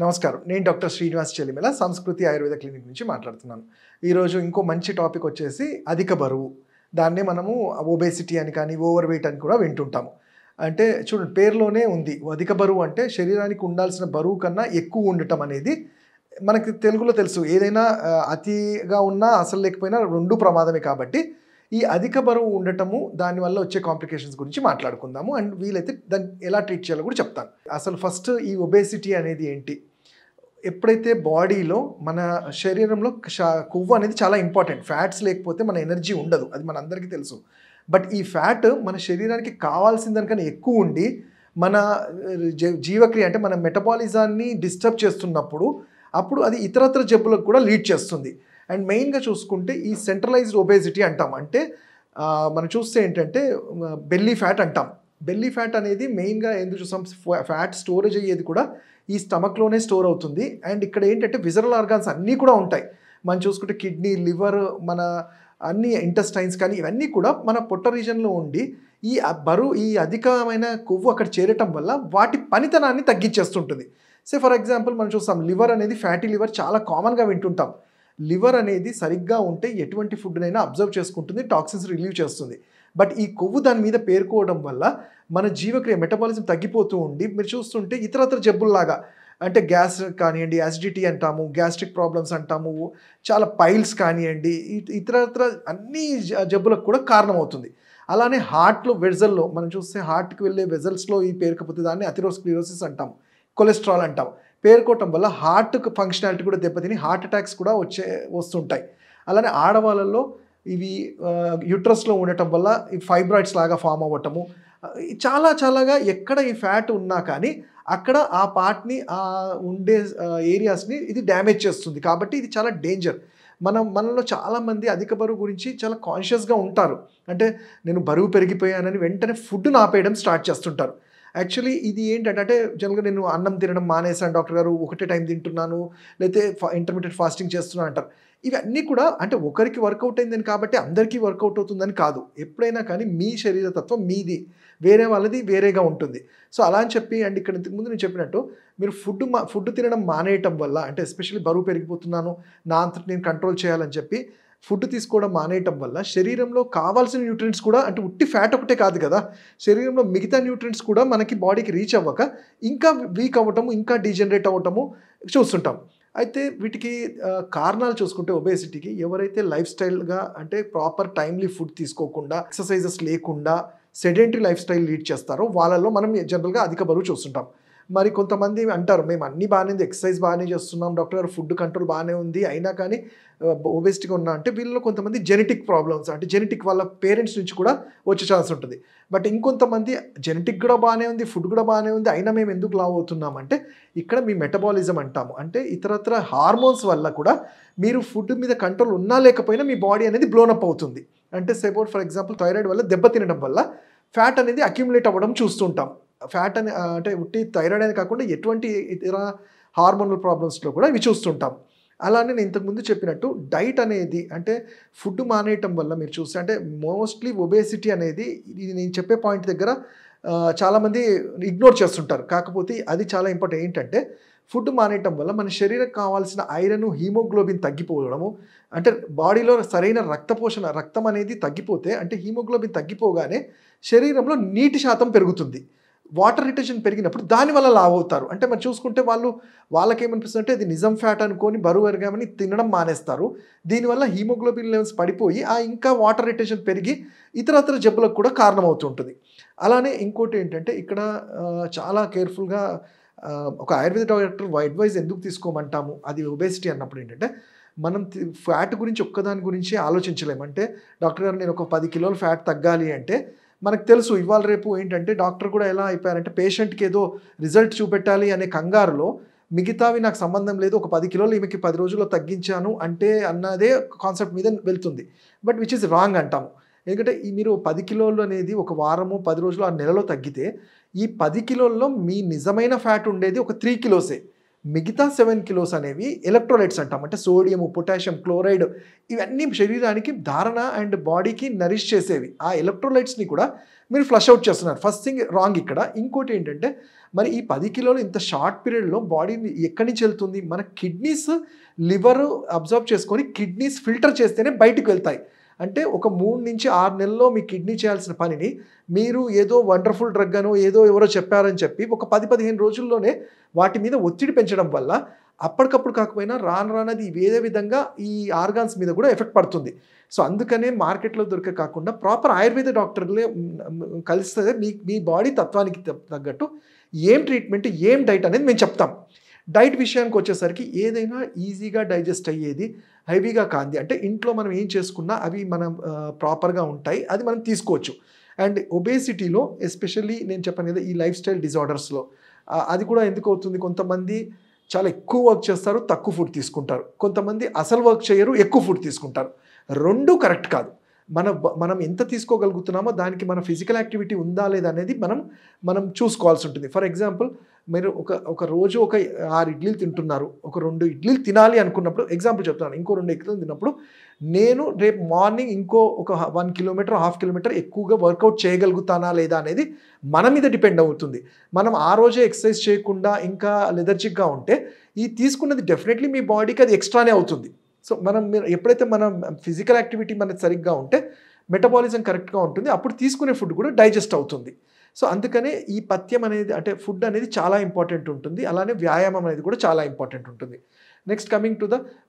నమస్కారం. నేను డాక్టర్ శ్రీనివాస్ చెలిమెల సంస్కృతి ఆయుర్వేద క్లినిక్ నుంచి మాట్లాడుతున్నాను. ఈరోజు ఇంకో మంచి టాపిక్ వచ్చేసి అధిక బరువు. దాన్నే మనము ఒబేసిటీ అని కానీ, ఓవర్ వెయిట్ అని కూడా వింటుంటాము. అంటే చూడండి పేరులోనే ఉంది. అధిక బరువు అంటే శరీరానికి ఉండాల్సిన బరువు కన్నా ఎక్కువ ఉండటం అనేది మనకి తెలుగులో తెలుసు. ఏదైనా అతిగా ఉన్నా అసలు లేకపోయినా 2 ప్రమాదమే కాబట్టి ఈ అధిక బరువు ఉండటము దానివల్ల వచ్చే కాంప్లికేషన్స్ గురించి మాట్లాడుకుందాము. అండ్ వీలైతే దాన్ని ఎలా ట్రీట్ చేయాలో కూడా చెప్తాను. అసలు ఫస్ట్ ఈ ఒబేసిటీ అనేది ఏంటి? ఎప్పుడైతే బాడీలో మన శరీరంలో కొవ్వు అనేది చాలా ఇంపార్టెంట్. ఫ్యాట్స్ లేకపోతే మన ఎనర్జీ ఉండదు. అది మనందరికీ తెలుసు. బట్ ఈ ఫ్యాట్ మన శరీరానికి కావాల్సిన దానికన్నా ఎక్కువ ఉండి మన జీవక్రియ అంటే మన మెటబాలిజాన్ని డిస్టర్బ్ చేస్తున్నప్పుడు అప్పుడు అది ఇతరత్ర జబ్బులకు కూడా లీడ్ చేస్తుంది. అండ్ మెయిన్గా చూసుకుంటే ఈ సెంట్రలైజ్డ్ ఒబేసిటీ అంటాం. అంటే మనం చూస్తే ఏంటంటే బెల్లీ ఫ్యాట్ అంటాం. బెల్లీ ఫ్యాట్ అనేది మెయిన్గా ఎందుకు చూస్తాం, ఫ్యాట్ స్టోరేజ్ అయ్యేది కూడా ఈ స్టమక్లోనే స్టోర్ అవుతుంది. అండ్ ఇక్కడ ఏంటంటే విజరల్ ఆర్గాన్స్ అన్నీ కూడా ఉంటాయి. మనం చూసుకుంటే కిడ్నీ, లివర్, మన అన్ని ఇంటెస్టైన్స్ కానీ ఇవన్నీ కూడా మన పొట్ట రీజన్లో ఉండి ఈ అధికమైన కొవ్వు అక్కడ చేరటం వల్ల వాటి పనితనాన్ని తగ్గించేస్తుంటుంది. ఫర్ ఎగ్జాంపుల్ మనం చూస్తాం లివర్ అనేది, ఫ్యాటీ లివర్ చాలా కామన్గా వింటుంటాం. లివర్ అనేది సరిగ్గా ఉంటే ఎటువంటి ఫుడ్నైనా అబ్జర్వ్ చేసుకుంటుంది, టాక్సిన్స్ రిలీవ్ చేస్తుంది. బట్ ఈ కొవ్వు దాని మీద పేరుకోవడం వల్ల మన జీవక్రియ మెటబాలిజం తగ్గిపోతూ ఉండి మీరు చూస్తుంటే ఇతరత్ర జబ్బుల్లాగా అంటే గ్యాస్ కానివ్వండి, యాసిడిటీ అంటాము, గ్యాస్ట్రిక్ ప్రాబ్లమ్స్ అంటాము, చాలా పైల్స్ కానివ్వండి, ఇతరత్ర అన్ని జబ్బులకు కూడా కారణమవుతుంది. అలానే హార్ట్లో వెజల్లో మనం చూస్తే హార్ట్కి వెళ్ళే వెజల్స్లో ఈ పేరుకపోతే దాన్ని అథెరోస్క్లెరోసిస్ అంటాము, కొలెస్ట్రాల్ అంటాం. పేరుకోవటం వల్ల హార్ట్కి ఫంక్షనాలిటీ కూడా దెబ్బతిని హార్ట్ అటాక్స్ కూడా వస్తుంటాయి. అలానే ఆడవాళ్ళలో ఇవి యూట్రస్లో ఉండటం వల్ల ఈ ఫైబ్రాయిడ్స్ లాగా ఫామ్ అవ్వటము, చాలాగా ఎక్కడ ఈ ఫ్యాట్ ఉన్నా కానీ అక్కడ ఆ పార్ట్ని ఉండే ఏరియాస్ని ఇది డ్యామేజ్ చేస్తుంది. కాబట్టి ఇది చాలా డేంజర్. మనలో చాలామంది అధిక బరువు గురించి చాలా కాన్షియస్గా ఉంటారు. అంటే నేను బరువు పెరిగిపోయానని వెంటనే ఫుడ్ని ఆపేయడం స్టార్ట్ చేస్తుంటారు. యాక్చువల్లీ ఇది ఏంటంటే జనరల్గా నేను అన్నం తినడం మానేశాను డాక్టర్ గారు, ఒకటే టైం తింటున్నాను, లేకపోతే ఇంటర్మీడియట్ ఫాస్టింగ్ చేస్తున్నాను అంటారు. ఇవన్నీ కూడా అంటే ఒకరికి వర్కౌట్ అయిందని కాబట్టి అందరికీ వర్కౌట్ అవుతుందని కాదు. ఎప్పుడైనా కానీ మీ శరీర తత్వం మీది, వేరే వాళ్ళది వేరేగా ఉంటుంది. అలా అని చెప్పి అండ్ ఇక్కడ ఇంతకుముందు నేను చెప్పినట్టు మీరు ఫుడ్ తినడం మానేయటం వల్ల అంటే ఎస్పెషల్లీ బరువు పెరిగిపోతున్నాను, నా అంతటి నేను కంట్రోల్ చేయాలని చెప్పి ఫుడ్ తీసుకోవడం మానేయటం వల్ల శరీరంలో కావాల్సిన న్యూట్రియంట్స్ కూడా అంటే ఉట్టి ఫ్యాట్ ఒకటే కాదు కదా, శరీరంలో మిగతా న్యూట్రియంట్స్ కూడా మనకి బాడీకి రీచ్ అవ్వక ఇంకా వీక్ అవ్వటము, ఇంకా డీజనరేట్ అవ్వటము చూస్తుంటాం. అయితే వీటికి కారణాలు చూసుకుంటే ఒబేసిటీకి ఎవరైతే లైఫ్ స్టైల్గా అంటే ప్రాపర్ టైమ్లీ ఫుడ్ తీసుకోకుండా, ఎక్సర్సైజెస్ లేకుండా సెడెంటరీ లైఫ్ స్టైల్ లీడ్ చేస్తారో వాళ్ళలో మనం జనరల్గా అధిక బరువు చూస్తుంటాం. మరి కొంతమంది అంటారు మేము అన్నీ బాగానే ఉంది, ఎక్సర్సైజ్ బాగానే చేస్తున్నాం డాక్టర్ గారు, ఫుడ్ కంట్రోల్ బాగానే ఉంది, అయినా కానీ ఒబేసిటీగా ఉన్నా అంటే వీళ్ళలో కొంతమంది జెనెటిక్ ప్రాబ్లమ్స్ అంటే జెనెటిక్ వాళ్ళ పేరెంట్స్ నుంచి కూడా వచ్చే ఛాన్స్ ఉంటుంది. బట్ ఇంకొంతమంది జెనెటిక్ కూడా బాగానే ఉంది, ఫుడ్ కూడా బాగానే ఉంది, అయినా మేము ఎందుకు లావ్ అవుతున్నాం అంటే ఇక్కడ మీ మెటబాలిజం అంటాము. అంటే ఇతరత్ర హార్మోన్స్ వల్ల కూడా మీరు ఫుడ్ మీద కంట్రోల్ ఉన్నా లేకపోయినా మీ బాడీ అనేది బ్లోనప్ అవుతుంది. అంటే సపోజ్ ఫర్ ఎగ్జాంపుల్ థైరాయిడ్ వల్ల దెబ్బతినడం వల్ల ఫ్యాట్ అనేది అక్యుములేట్ అవ్వడం చూస్తుంటాం. ఫ్యాట్ అని అంటే ఉట్టి థైరాయిడ్ అని కాకుండా ఎటువంటి ఇతర హార్మోనల్ ప్రాబ్లమ్స్లో కూడా ఇవి చూస్తుంటాం. అలానే నేను ఇంతకుముందు చెప్పినట్టు డైట్ అనేది అంటే ఫుడ్ మానేయటం వల్ల మీరు చూస్తే అంటే మోస్ట్లీ ఒబేసిటీ అనేది ఇది నేను చెప్పే పాయింట్ దగ్గర చాలామంది ఇగ్నోర్ చేస్తుంటారు. కాకపోతే అది చాలా ఇంపార్టెంట్. ఏంటంటే ఫుడ్ మానేయటం వల్ల మన శరీరానికి కావాల్సిన ఐరన్, హీమోగ్లోబిన్ తగ్గిపోవడము, అంటే బాడీలో సరైన రక్తం అనేది తగ్గిపోతే అంటే హీమోగ్లోబిన్ తగ్గిపోగానే శరీరంలో నీటి శాతం పెరుగుతుంది. వాటర్ రిటెన్షన్ పెరిగినప్పుడు దానివల్ల లావ్ అవుతారు. అంటే మరి చూసుకుంటే వాళ్ళకేమనిపిస్తుంది అంటే ఇది నిజం ఫ్యాట్ అనుకొని బరువు పెరిగామని తినడం మానేస్తారు. దీనివల్ల హీమోగ్లోబిన్ లెవెల్స్ పడిపోయి ఇంకా వాటర్ రిటెన్షన్ పెరిగి ఇతరత్ర జబ్బులకు కూడా కారణమవుతుంటుంది. అలానే ఇంకోటి ఏంటంటే ఇక్కడ చాలా కేర్ఫుల్గా ఒక ఆయుర్వేద డాక్టర్ అడ్వైస్ ఎందుకు తీసుకోమంటాము అది ఒబేసిటీ అన్నప్పుడు ఏంటంటే మనం ఫ్యాట్ గురించి ఒక్కదాని గురించి ఆలోచించలేము. అంటే డాక్టర్ గారు నేను ఒక 10 కిలోలు ఫ్యాట్ తగ్గాలి అంటే మనకు తెలుసు ఇవాళ రేపు ఏంటంటే డాక్టర్ కూడా ఎలా అయిపోయారంటే పేషెంట్కి ఏదో రిజల్ట్ చూపెట్టాలి అనే కంగారులో మిగతావి నాకు సంబంధం లేదు, ఒక 10 కిలోలు ఈమెకి 10 రోజుల్లో తగ్గించాను అంటే అన్నదే కాన్సెప్ట్ మీద వెళ్తుంది. బట్ విచ్ ఇస్ రాంగ్ అంటాము. ఎందుకంటే మీరు 10 కిలోలు అనేది ఒక వారము, 10 రోజులు, ఆ నెలలో తగ్గితే ఈ 10 కిలోల్లో మీ నిజమైన ఫ్యాట్ ఉండేది ఒక 3 కిలోసే. మిగతా 7 కిలోస్ అనేవి ఎలక్ట్రోలైట్స్ అంటాం. అంటే సోడియం, పొటాషియం, క్లోరైడ్ ఇవన్నీ శరీరానికి ధారణ అండ్ బాడీకి నరిష్ చేసేవి. ఆ ఎలక్ట్రోలైట్స్‌ని కూడా మీరు ఫ్లష్ ఔట్ చేస్తున్నారు. ఫస్ట్ థింగ్ రాంగ్ ఇక్కడ. ఇంకోటి ఏంటంటే మరి ఈ 10 కిలోలు ఇంత షార్ట్ పీరియడ్‌లో బాడీని ఎక్కడి నుంచి వెళ్తుంది? మన కిడ్నీస్, లివర్ అబ్జార్బ్ చేసుకొని కిడ్నీస్ ఫిల్టర్ చేస్తేనే బయటికి వెళ్తాయి. అంటే ఒక 3-6 నెలల్లో మీ కిడ్నీ చేయాల్సిన పనిని మీరు ఏదో వండర్‌ఫుల్ డ్రగ్ అనో, ఏదో ఎవరో చెప్పారని చెప్పి ఒక 10-15 రోజుల్లోనే వాటి మీద ఒత్తిడి పెంచడం వల్ల అప్పటికప్పుడు కాకపోయినా రాను రాను అది వేరే విధంగా ఈ ఆర్గాన్స్ మీద కూడా ఎఫెక్ట్ పడుతుంది. సో అందుకనే మార్కెట్‌లో దొరికే కాకుండా ప్రాపర్ ఆయుర్వేద డాక్టర్‌లే కలిస్తే మీ బాడీ తత్వానికి తగ్గట్టు ఏం ట్రీట్మెంట్, ఏం డైట్ అనేది మేము చెప్తాం. డైట్ విషయానికి వచ్చేసరికి ఏదైనా ఈజీగా డైజెస్ట్ అయ్యేది, హెవీగా కాంది. అంటే ఇంట్లో మనం ఏం చేసుకున్నా అవి మనం ప్రాపర్‌గా ఉంటాయి. అది మనం తీసుకోవచ్చు. అండ్ ఒబేసిటీలో ఎస్పెషల్లీ నేను చెప్పాను కదా, ఈ లైఫ్ స్టైల్ డిజార్డర్స్‌లో అది కూడా ఎందుకు అవుతుంది? కొంతమంది చాలా ఎక్కువ వర్క్ చేస్తారు, తక్కువ ఫుడ్ తీసుకుంటారు. కొంతమంది అసలు వర్క్ చేయరు, ఎక్కువ ఫుడ్ తీసుకుంటారు. 2 కరెక్ట్ కాదు. మనం ఎంత తీసుకోగలుగుతున్నామో దానికి మన ఫిజికల్ యాక్టివిటీ ఉందా లేదా అనేది మనం చూసుకోవాల్సి ఉంటుంది. ఫర్ ఎగ్జాంపుల్ మీరు ఒక రోజు ఒక 6 ఇడ్లీలు తింటున్నారు. ఒక 2 ఇడ్లీలు తినాలి అనుకున్నప్పుడు ఎగ్జాంపుల్ చెప్తున్నాను. ఇంకో 2 ఇడ్లీలు తిన్నప్పుడు నేను రేపు మార్నింగ్ ఇంకో ఒక 1 కిలోమీటర్, హాఫ్ కిలోమీటర్ ఎక్కువగా వర్కౌట్ చేయగలుగుతానా లేదా అనేది మన మీద డిపెండ్ అవుతుంది. మనం ఆ రోజే ఎక్సర్సైజ్ చేయకుండా ఇంకా లెథర్జిక్‌గా ఉంటే ఈ తీసుకున్నది డెఫినెట్‌లీ మీ బాడీకి అది ఎక్స్ట్రానే అవుతుంది. సో మీరు ఎప్పుడైతే మనం ఫిజికల్ యాక్టివిటీ మనది సరిగ్గా ఉంటే మెటబాలిజం కరెక్ట్‌గా ఉంటుంది. అప్పుడు తీసుకునే ఫుడ్ కూడా డైజెస్ట్ అవుతుంది. సో అందుకనే ఈ పథ్యం అనేది, అంటే ఫుడ్ అనేది చాలా ఇంపార్టెంట్ ఉంటుంది. అలానే వ్యాయామం అనేది కూడా చాలా ఇంపార్టెంట్ ఉంటుంది. నెక్స్ట్ కమింగ్ టు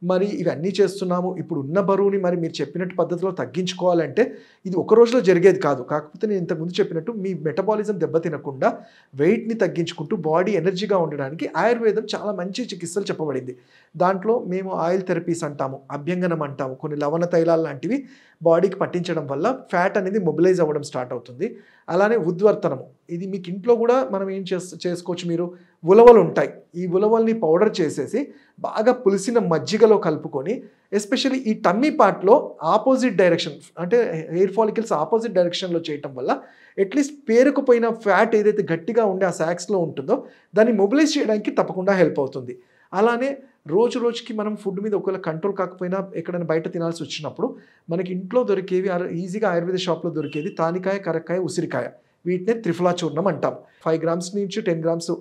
మరి ఇవన్నీ చేస్తున్నాము. ఇప్పుడు ఉన్న బరువుని మరి మీరు చెప్పినట్టు పద్ధతిలో తగ్గించుకోవాలంటే ఇది ఒక రోజులో జరిగేది కాదు. కాకపోతే నేను ఇంతకుముందు చెప్పినట్టు మీ మెటబాలిజం దెబ్బతినకుండా వెయిట్‌ని తగ్గించుకుంటూ బాడీ ఎనర్జీగా ఉండడానికి ఆయుర్వేదం చాలా మంచి చికిత్సలు చెప్పబడింది. దాంట్లో మేము ఆయిల్ థెరపీస్ అంటాము, అభ్యంగనం అంటాము, కొన్ని లవణ తైలాలు లాంటివి బాడీకి పట్టించడం వల్ల ఫ్యాట్ అనేది మొబిలైజ్ అవ్వడం స్టార్ట్ అవుతుంది. అలానే ఉద్వర్తనము, ఇది మీకు ఇంట్లో కూడా మనం ఏం చేసుకోవచ్చు. మీరు ఉలవలు ఉంటాయి. ఈ ఉలవల్ని పౌడర్ చేసేసి బాగా పులిసిన మజ్జిగలో కలుపుకొని ఎస్పెషల్లీ ఈ టమ్మీ పార్ట్‌లో ఆపోజిట్ డైరెక్షన్, అంటే హెయిర్ ఫాలికల్స్ ఆపోజిట్ డైరెక్షన్‌లో చేయటం వల్ల అట్‌లీస్ట్ పేరుకుపోయిన ఫ్యాట్ ఏదైతే గట్టిగా ఉండే ఆ సాక్స్‌లో ఉంటుందో దాన్ని మొబిలైజ్ చేయడానికి తప్పకుండా హెల్ప్ అవుతుంది. అలానే రోజు రోజుకి మనం ఫుడ్ మీద ఒకవేళ కంట్రోల్ కాకపోయినా ఎక్కడైనా బయట తినాల్సి వచ్చినప్పుడు మనకి ఇంట్లో దొరికేవి ఈజీగా ఆయుర్వేద షాప్‌లో దొరికేది తానికాయ, కరక్కాయ, ఉసిరికాయ, వీటినే త్రిఫలా చూర్ణం అంటాం. 5 గ్రామ్స్ నుంచి 10 గ్రామ్స్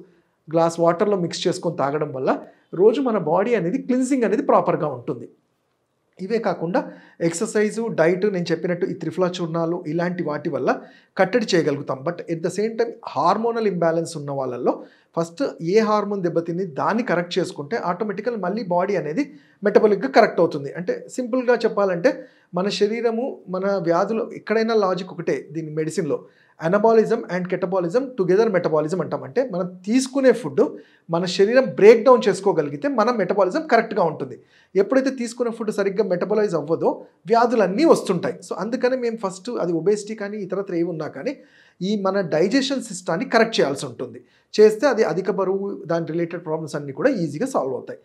గ్లాస్ వాటర్‌లో మిక్స్ చేసుకొని తాగడం వల్ల రోజు మన బాడీ అనేది క్లిన్జింగ్ అనేది ప్రాపర్‌గా ఉంటుంది. ఇవే కాకుండా ఎక్సర్సైజు, డైట్, నేను చెప్పినట్టు ఈ త్రిఫలా చూర్ణాలు ఇలాంటి వాటి వల్ల కట్టడి చేయగలుగుతాం. But at the same time hormonal imbalance ఉన్న వాళ్ళల్లో ఫస్ట్ ఏ హార్మోన్ దెబ్బతింది దాన్ని కరెక్ట్ చేసుకుంటే ఆటోమేటికల్ మళ్ళీ బాడీ అనేది మెటబాలిక్‌గా కరెక్ట్ అవుతుంది. అంటే సింపుల్‌గా చెప్పాలంటే మన శరీరము, మన వ్యాధులు ఎక్కడైనా లాజిక్ ఒకటే దీని మెడిసిన్‌లో. Anabolism and catabolism together metabolism అంటాం. అంటే మనం తీసుకునే ఫుడ్ మన శరీరం బ్రేక్ డౌన్ చేసుకోగలిగితే మన మెటబాలిజం కరెక్ట్‌గా ఉంటుంది. ఎప్పుడైతే తీసుకునే ఫుడ్ సరిగ్గా మెటబలైజ్ అవ్వదో వ్యాధులన్నీ వస్తుంటాయి. సో అందుకని మేము ఫస్ట్ అది ఒబేసిటీ కానీ ఇతరత్ర ఏవి ఉన్నా కానీ ఈ మన డైజెషన్ సిస్టాన్ని కరెక్ట్ చేయాల్సి ఉంటుంది. చేస్తే అది అధిక బరువు, దాని రిలేటెడ్ ప్రాబ్లమ్స్ అన్నీ కూడా ఈజీగా సాల్వ్ అవుతాయి.